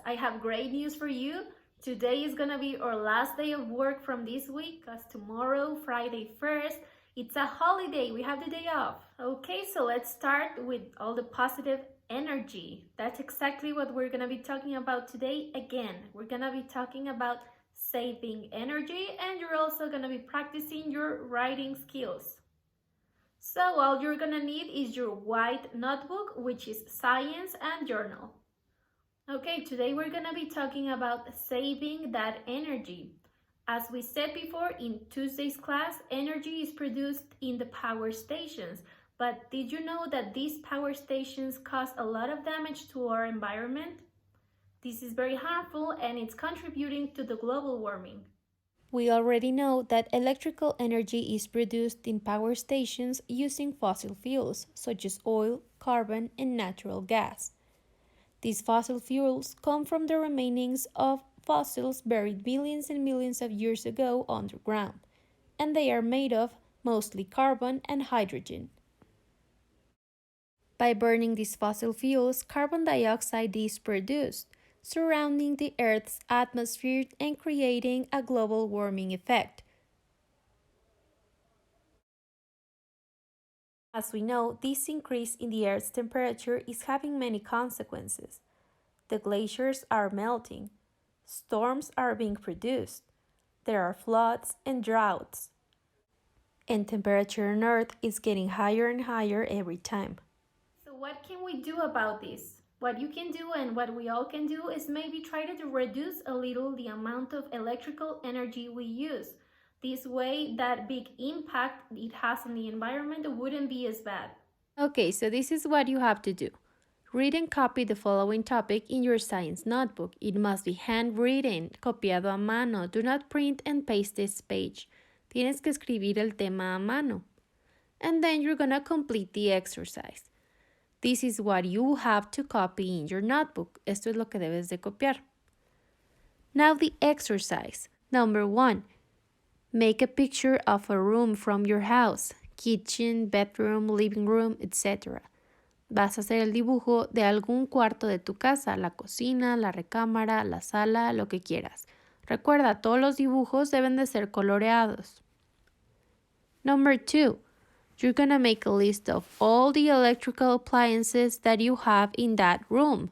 I have great news for you. Today is gonna be our last day of work from this week because tomorrow, Friday 1st, it's a holiday. We have the day off. Okay, so let's start with all the positive energy. That's exactly what we're gonna be talking about today. Again, we're gonna be talking about saving energy, and you're also gonna be practicing your writing skills. So all you're gonna need is your white notebook, which is science, and journal. Okay, today we're gonna be talking about saving that energy. As we said before in Tuesday's class, energy is produced in the power stations. But did you know that these power stations cause a lot of damage to our environment? This is very harmful and it's contributing to the global warming. We already know that electrical energy is produced in power stations using fossil fuels such as oil, carbon, and natural gas. These fossil fuels come from the remainings of fossils buried millions and millions of years ago underground, and they are made of mostly carbon and hydrogen. By burning these fossil fuels, carbon dioxide is produced, surrounding the Earth's atmosphere and creating a global warming effect. As we know, this increase in the Earth's temperature is having many consequences. The glaciers are melting, storms are being produced, there are floods and droughts, and temperature on Earth is getting higher and higher every time. So what can we do about this? What you can do and what we all can do is maybe try to reduce a little the amount of electrical energy we use. This way, that big impact it has on the environment wouldn't be as bad. Okay, so this is what you have to do. Read and copy the following topic in your science notebook. It must be handwritten, copiado a mano. Do not print and paste this page. Tienes que escribir el tema a mano. And then you're gonna complete the exercise. This is what you have to copy in your notebook. Esto es lo que debes de copiar. Now the exercise. Number 1. Make a picture of a room from your house. Kitchen, bedroom, living room, etc. Vas a hacer el dibujo de algún cuarto de tu casa, la cocina, la recámara, la sala, lo que quieras. Recuerda, todos los dibujos deben de ser coloreados. Number 2. You're gonna make a list of all the electrical appliances that you have in that room.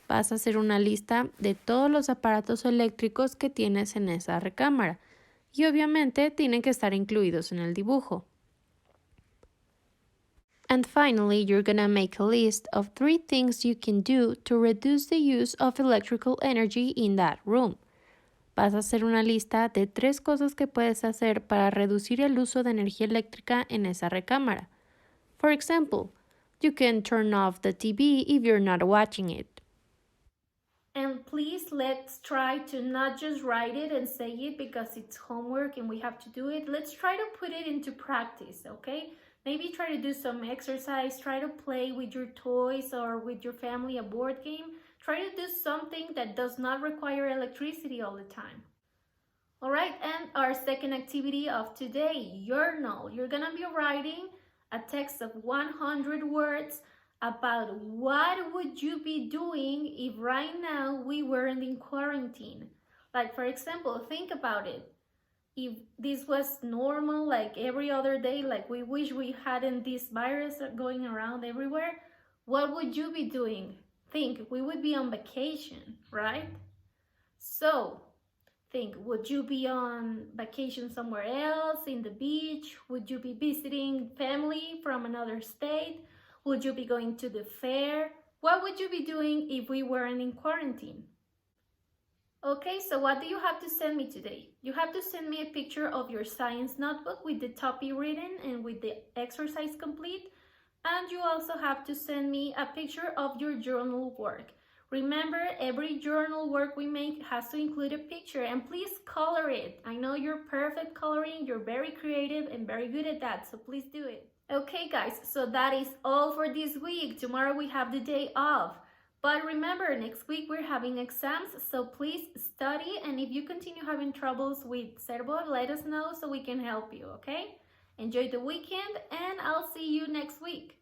Vas a hacer una lista de todos los aparatos eléctricos que tienes en esa recámara. Y obviamente tienen que estar incluidos en el dibujo. And finally, you're gonna make a list of 3 things you can do to reduce the use of electrical energy in that room. Vas a hacer una lista de 3 cosas que puedes hacer para reducir el uso de energía eléctrica en esa recámara. For example, you can turn off the TV if you're not watching it. And please, let's try to not just write it and say it because it's homework and we have to do it. Let's try to put it into practice, okay? Maybe try to do some exercise, try to play with your toys or with your family a board game. Try to do something that does not require electricity all the time. All right, and our second activity of today, journal. You're gonna be writing a text of 100 words about what would you be doing if right now we weren't in quarantine. Like, for example, think about it. If this was normal, like every other day, like we wish we hadn't this virus going around everywhere, what would you be doing? Think, we would be on vacation, right? So, think, would you be on vacation somewhere else, in the beach? Would you be visiting family from another state? Would you be going to the fair? What would you be doing if we weren't in quarantine? Okay, so what do you have to send me today? You have to send me a picture of your science notebook with the topic written and with the exercise complete. And you also have to send me a picture of your journal work. Remember, every journal work we make has to include a picture, and please color it. I know you're perfect coloring, you're very creative and very good at that, so please do it. Okay guys, so that is all for this week. Tomorrow we have the day off. But remember, next week we're having exams, so please study, and if you continue having troubles with Serbo, let us know so we can help you, okay? Enjoy the weekend, and I'll see you next week.